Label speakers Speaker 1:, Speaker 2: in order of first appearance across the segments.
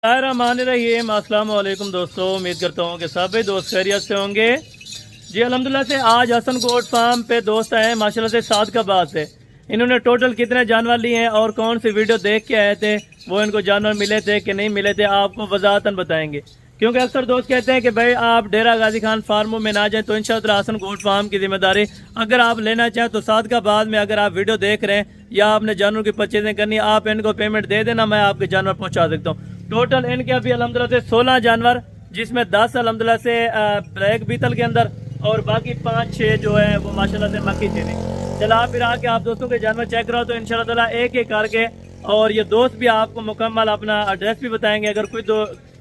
Speaker 1: रहीम अस्सलाम वालेकुम दोस्तों, उम्मीद करता हूँ कि सभी दोस्त खैरियत से होंगे। जी अल्हम्दुलिल्लाह से आज हसन गोट फार्म पे दोस्त आए माशाल्लाह से सादकाबाद से। इन्होंने टोटल कितने जानवर लिए हैं और कौन सी वीडियो देख के आए थे, वो इनको जानवर मिले थे कि नहीं मिले थे, आपको वजाहतन बताएंगे। क्योंकि अक्सर दोस्त कहते हैं कि भाई आप डेरा गाजी खान फार्मों में ना जाएं तो इंशाअल्लाह हसन गोट फार्म की जिम्मेदारी अगर आप लेना चाहें तो सादकाबाद में अगर आप वीडियो देख रहे हैं या आपने जानवर की परचेजिंग करनी है, आप इनको पेमेंट दे देना, मैं आपके जानवर पहुँचा सकता हूँ। टोटल इनके अभी अल्हम्दुलिल्लाह से 16 जानवर, जिसमें 10 अल्हम्दुलिल्लाह से ब्लैक बीतल के अंदर और बाकी 5-6 जो है वो माशाल्लाह से मक्की चीनी। चला फिर आके आप दोस्तों के जानवर चेक कराओ तो इंशाल्लाह ताला एक एक करके, और ये दोस्त भी आपको मुकम्मल अपना एड्रेस भी बताएंगे। अगर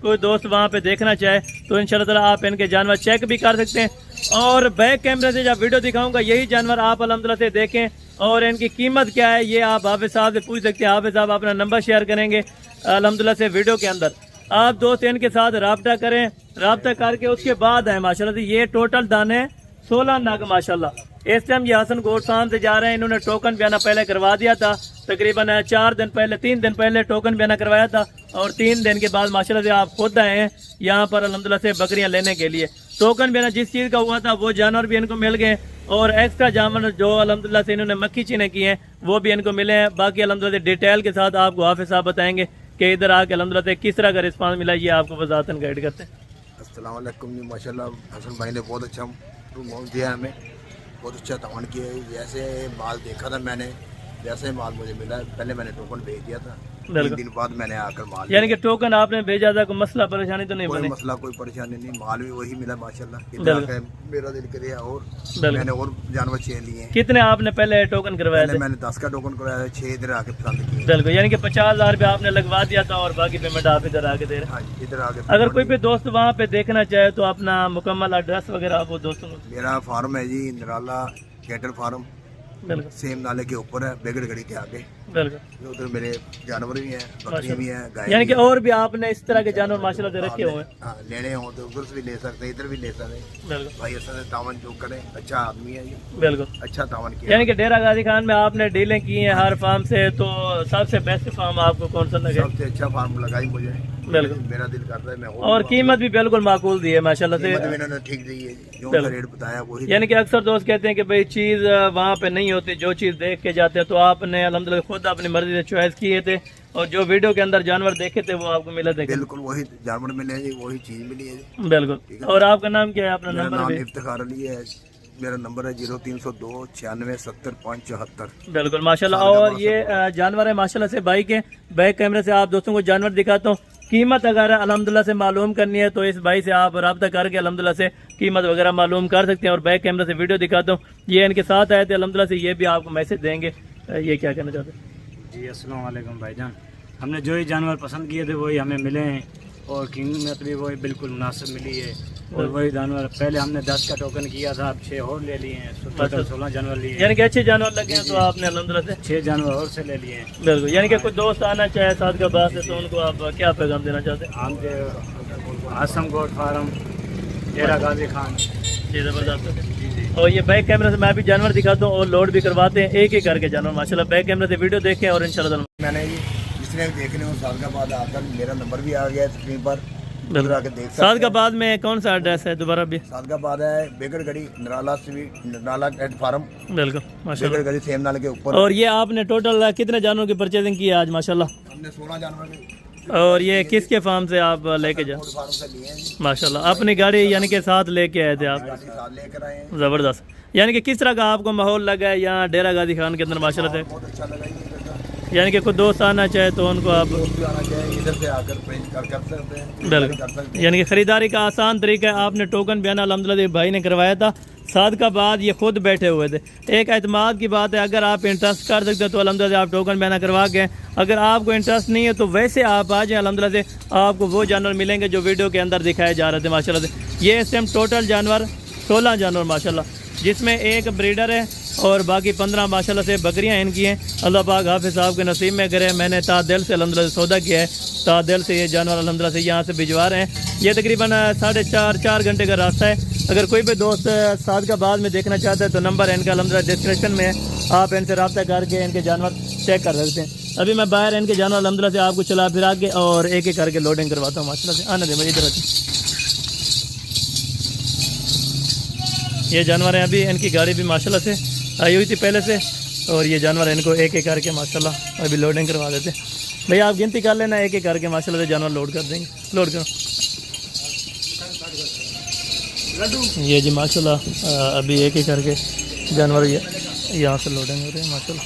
Speaker 1: कोई दोस्त वहाँ पे देखना चाहे तो इंशाल्लाह ताला आप इनके जानवर चेक भी कर सकते हैं। और बैक कैमरे से जब वीडियो दिखाऊंगा यही जानवर आप अल्हम्दुलिल्लाह से देखें, और इनकी कीमत क्या है ये आप हाफिज साहब से पूछ सकते हैं। हाफिज साहब अपना नंबर शेयर करेंगे अल्हम्दुलिल्लाह से वीडियो के अंदर। आप दोस्त इनके साथ रब्ता करें, रब्ता करके उसके बाद है माशाल्लाह से। ये टोटल दाने 16 नग माशाल्लाह। इस टाइम ये हसन गोट फार्म से जा रहे हैं। इन्होंने टोकन बयाना पहले करवा दिया था, तकरीबन 3 दिन पहले टोकन बयाना करवाया था, और 3 दिन के बाद माशाल्लाह से आप खुद आए हैं यहाँ पर अल्हम्दुलिल्लाह से बकरियाँ लेने के लिए। टोकन बयाना जिस चीज़ का हुआ था वो जानवर भी इनको मिल गए, और एक्स्ट्रा जानवर जो अल्हम्दुलिल्लाह से इन्होंने मक्खी चीने की हैं वो भी इनको मिले हैं। बाकी अल्हम्दुलिल्लाह से डिटेल के साथ आपको हाफिज साहब बताएंगे कि इधर आके अल्हम्दुलिल्लाह से किस तरह का रिस्पांस मिला, ये आपको वजाहतन गाइड करते हैं।
Speaker 2: अस्सलाम वालेकुम जी, माशाल्लाह हसन भाई ने बहुत अच्छा माल दिया हमें, बहुत अच्छा तावन किया है। जैसे माल देखा था मैंने वैसे माल मुझे मिला। पहले मैंने टोकन भेज दिया था, 3 दिन बाद मैंने आकर माल, यानी
Speaker 1: कि टोकन आपने भेजा था, कोई मसला परेशानी तो नहीं बनी?
Speaker 2: मसला कोई परेशानी नहीं, माल भी वही मिला माशाल्लाह। मेरा दिल करे और मैंने और जानवर चेन लिए। कितने आपने पहले टोकन करवाया था? मैंने 10 का टोकन करवाया, 6 इधर आके पसंद किया। बिल्कुल, यानी कि 50,000 रुपया आपने लगवा दिया था और बाकी पेमेंट आप इधर आके दे रहे हैं। इधर आके अगर कोई भी दोस्त वहाँ पे देखना चाहे तो अपना मुकम्मल एड्रेस वगैरह आपको दोस्तों को। मेरा फार्म है जी निराला कैटल फार्म, सेम नाले के ऊपर है, बेगड़ गड़ी के आगे। बिल्कुल, उधर मेरे जानवर भी हैं, बकरियां भी हैं, गाय, यानी कि और भी आपने इस तरह के जानवर माशाल्लाह से रखे हुए हैं। लेने हो तो उधर से भी ले सकते हैं, इधर भी ले सकते हैं। भाई ऐसा तावन जो करें, अच्छा आदमी है ये, बिल्कुल अच्छा तावन किया। यानी कि डेरा गाजी खान में आपने डीलिंग की है हर फार्म से, तो सबसे बेस्ट फार्म आपको कौन सा लगे? सबसे अच्छा फार्म लगाई मुझे, बिल्कुल मेरा दिल करता है मैं। और कीमत भी बिल्कुल माकूल दी है माशाल्लाह से, इन्होंने ठीक दी है, जो रेट बताया वही। यानी कि अक्सर दोस्त कहते हैं कि भाई चीज वहाँ पे नहीं होती, जो चीज देख के जाते हैं, तो आपने अल्हम्दुलिल्लाह खुद अपनी मर्जी से चॉइस किए थे, और जो वीडियो के अंदर जानवर देखे थे वो आपको मिले थे। बिल्कुल वही जानवर मिले हैं, वही चीज मिली है। बिल्कुल। और आपका नाम क्या है? अपना नंबर? इफ्तिखार अली है, मेरा नंबर है 0302 96 70 574। बिल्कुल माशाल्लाह। और ये जानवर है माशाल्लाह से भाई के। बैक कैमरे से आप दोस्तों को जानवर दिखाता हूँ। कीमत अगर अल्हम्दुलिल्लाह से मालूम करनी है तो इस भाई से आप रब्ता करके अल्हम्दुलिल्लाह से कीमत वगैरह मालूम कर सकते हैं। और बैक कैमरे से वीडियो दिखाता हूँ, ये इनके साथ आए थे अल्हम्दुलिल्लाह से, ये भी आपको मैसेज देंगे। ये क्या कहना चाहते हैं?
Speaker 3: जी अस्सलाम वालेकुम भाईजान, हमने जो ही जानवर पसंद किए थे वही हमें मिले हैं, और कीमत भी वही बिल्कुल मुनासिब मिली है। और वही जानवर पहले हमने 10 का टोकन किया था, अब 6 और ले लिए हैं, 16 जानवर लिए हैं।
Speaker 1: यानी कि अच्छे जानवर लगे हैं तो आपने अल्हम्दुलिल्लाह से
Speaker 3: 6 जानवर और से ले लिए हैं।
Speaker 1: बिल्कुल, यानी कि कोई दोस्त आना चाहे सादकाबाद से तो उनको आप क्या पैगाम देना चाहते हैं?
Speaker 3: हम हसन गोट फार्म डेरा गाजी खान।
Speaker 1: जी ज़बरदस्त। और ये बैक कैमरे से मैं भी जानवर दिखाता हूँ और लोड भी करवाते हैं एक एक करके जानवर माशाल्लाह। बैक कैमरे से वीडियो देखें और इंशाल्लाह
Speaker 2: मैंने जिसने देखने हो सादकाबाद आकर मेरा नंबर भी आ गया है स्क्रीन पर,
Speaker 1: सादकाबाद में कौन सा एड्रेस है दोबारा भी?
Speaker 2: सादकाबाद है बेगड़ गड़ी निराला निराला कैट फार्म।
Speaker 1: बिल्कुल माशाल्लाह,
Speaker 2: बेगड़ गड़ी सेम नाले के ऊपर।
Speaker 1: और ये आपने टोटल कितने जानवरों की परचेजिंग की है आज माशाल्लाह?
Speaker 2: हमने 16 जानवर।
Speaker 1: और ये किसके फार्म से आप लेके जाए? माशाल्लाह अपनी गाड़ी यानी कि साथ लेके आए थे आप? ज़बरदस्त। यानी कि किस तरह का आपको माहौल लगा है यहाँ डेरा गाजी खान के अंदर माशाल्लाह से?
Speaker 2: बहुत अच्छा लगा।
Speaker 1: यानी कि कोई दोस्त आना चाहे तो उनको आप
Speaker 2: इधर से आकर कर सकते हैं।
Speaker 1: बिल्कुल, यानी कि ख़रीदारी का आसान तरीका है। आपने टोकन बयाना अल्हम्दुलिल्लाह भाई ने करवाया था सादकाबाद, ये खुद बैठे हुए थे। एक एतमाद की बात है, अगर आप इंटरेस्ट कर सकते हो तो अल्हम्दुलिल्लाह आप टोकन बयाना करवा के, अगर आपको इंटरेस्ट नहीं है तो वैसे आप आ जाएँ अल्हम्दुलिल्लाह से, आपको वो जानवर मिलेंगे जो वीडियो के अंदर दिखाए जा रहे थे माशाल्लाह से। ये इस टाइम टोटल जानवर 16 जानवर माशाल्लाह, जिसमें एक ब्रीडर है और बाकी 15 माशाल्लाह से बकरियां इनकी हैं। अल्लाह पाक हाफिज़ साहब के नसीब में करे। मैंने तादिल से अल्हम्दुलिल्लाह सौदा किया है, तादिल से ये जानवर अल्हम्दुलिल्लाह से यहाँ से भिजवा रहे हैं। ये तकरीबन 4.5 घंटे का रास्ता है। अगर कोई भी दोस्त सादकाबाद में देखना चाहता है तो नंबर इनका अल्हम्दुलिल्लाह डिस्क्रिप्शन में है, आप इनसे रब्ता करके इनके जानवर चेक कर सकते हैं। अभी मैं बाहर इनके जानवर अल्हम्दुलिल्लाह से आपको चला फिरा के और एक एक करके लोडिंग करवाता हूँ माशाल्लाह से। आने दे मुझे इधर आते। ये जानवर हैं, अभी इनकी गाड़ी भी माशाल्लाह से आई हुई थी पहले से, और ये जानवर इनको एक एक करके माशाल्लाह अभी लोडिंग करवा देते। भैया आप गिनती कर लेना, एक एक करके माशाल्लाह से जानवर लोड कर देंगे। लोड करो। ये जी माशाल्लाह अभी एक एक करके जानवर यहाँ से लोडिंग हो रहे हैं माशाल्लाह।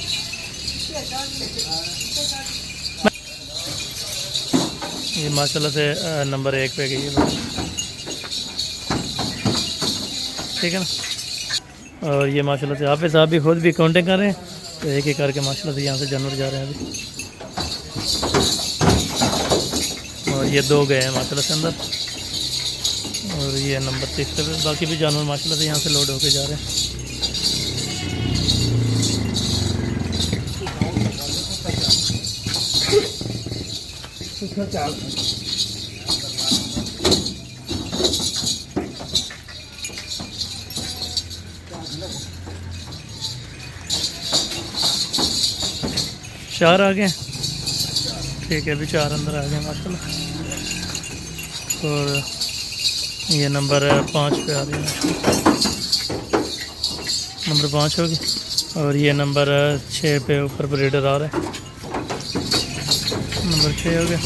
Speaker 1: ये माशाल्लाह से नंबर 1 पे गई है, ठीक है ना। और ये माशाल्लाह से हाफिज़ साहब भी खुद भी काउंटिंग कर रहे हैं, तो एक एक करके माशाल्लाह से यहाँ से जानवर जा रहे हैं अभी। और ये 2 गए हैं माशाल्लाह से अंदर, और ये नंबर 3 पे बाकी भी जानवर माशाल्लाह से यहाँ से लोड होके जा रहे हैं। चार आ गए, ठीक है, अभी 4 अंदर आ गए माशाल्लाह। और ये नंबर 5 पे आ रही है, नंबर 5 होगी। और ये नंबर 6 पे ऊपर ब्रीडर आ रहा है, नंबर 6 हो गया।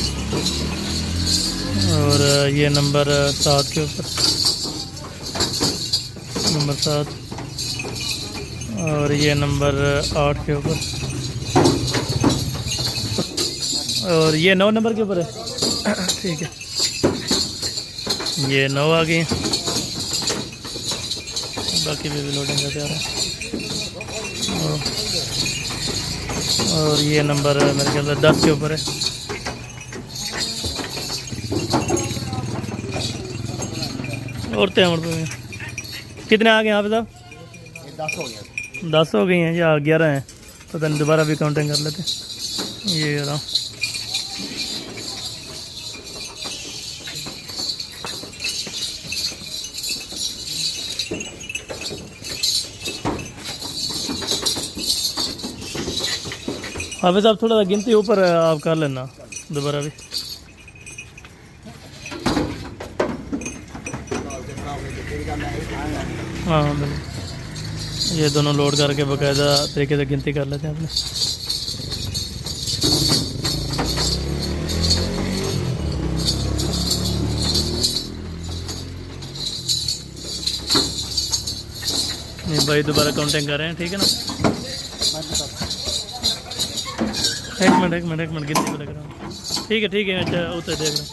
Speaker 1: और ये नंबर 7 के ऊपर, नंबर 7। और ये नंबर 8 के ऊपर, और ये 9 नंबर के ऊपर है, ठीक है। ये 9 आ गई, बाकी भी लोडिंग का तैयार है। और ये नंबर मेरे ख्याल से 10 के ऊपर है। और कितने आ गए यहाँ पे साहब?
Speaker 2: 10 हो गया।
Speaker 1: 10 हो गई हैं या 11 हैं, पता नहीं, दोबारा भी काउंटिंग कर लेते हैं। ये रहा, हाफिज़ साहब थोड़ा सा गिनती ऊपर आप कर लेना दोबारा भी। हाँ बिल्कुल, ये दोनों लोड करके बाकायदा तरीके से गिनती कर लेते हैं अपने। ये भाई दोबारा काउंटिंग कर रहे हैं, ठीक है ना। एक मिनट गिनती को लग रहा हूँ, ठीक है, अच्छा उतर देख रहा हूँ।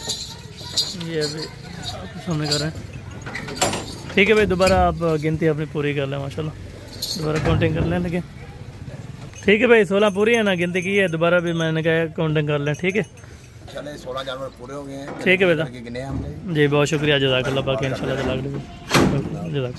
Speaker 1: ये अभी आपके सामने कर रहे हैं, ठीक है भाई। दोबारा आप गिनती अपनी पूरी कर लें माशाल्लाह, दोबारा काउंटिंग कर लें। लेकिन ठीक है भाई, 16 पूरी है ना, गिनती की है, दोबारा भी मैंने कहा काउंटिंग कर लें, ठीक है।
Speaker 2: चले 16 जानवर पूरे हो गए हैं,
Speaker 1: ठीक है बेटा जी, बहुत शुक्रिया, जज़ाकल्लाह। बाकी इंशाल्लाह जज़ाकल्लाह।